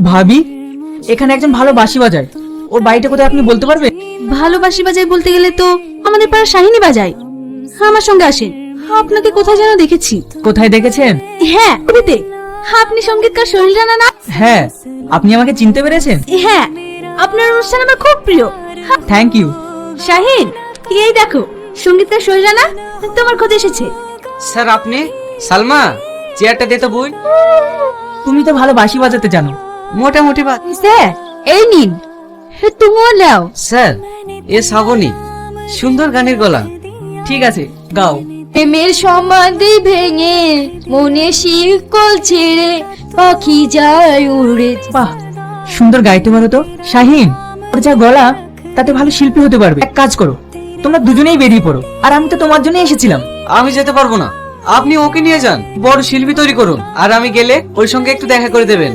ভাবি, এখানে একজন ভালো বাঁশি বাজায়, ওর বাড়িটা কোথায় আপনি বলতে পারবেন? ভালো বাঁশি বাজায় বলতে গেলে তো আমাদের পাড়া শাহিনী বাজায়। আমার সঙ্গে আসেন, আপনাকে কোথায় যেন দেখেছি। কোথায় দেখেছেন? হ্যাঁ, ছবিতে। আপনি সঙ্গীতকার সোহেল রানা না? হ্যাঁ, আপনি আমাকে চিনতে পেরেছেন? হ্যাঁ, আপনার অনুষ্ঠান আমার খুব প্রিয়। Thank you. শাহিন, এই দেখো, সঙ্গীতকার সোহেল রানা তোমার খোঁজে এসেছে। স্যার আপনি? সালমা, চেয়ারটা দে তো বই। তুমি তো ভালো বাঁশি বাজাতে জানো। মোটামুটি স্যার, এই নিন, তুমিও নাও। স্যার, এ শ্রাবণী, সুন্দর গানের গলা। ঠিক আছে, গাও। প্রেমের সমাধি ভেঙে মনে শিকল ছেড়ে পাখি যায় উড়ে। বাহ, সুন্দর গাইতে পারো তো। শাহিন, ওর যা গলা, তাতে ভালো শিল্পী হতে পারবে। এক কাজ করো, তোমরা দুজনেই বেরিয়ে পড়ো, আর আমি তো তোমার জন্যই এসেছিলাম। আমি যেতে পারবো না, আপনি ওকে নিয়ে যান, বড় শিল্পী তৈরি করুন, আর আমি গেলে ওর সঙ্গে একটু দেখা করে দেবেন।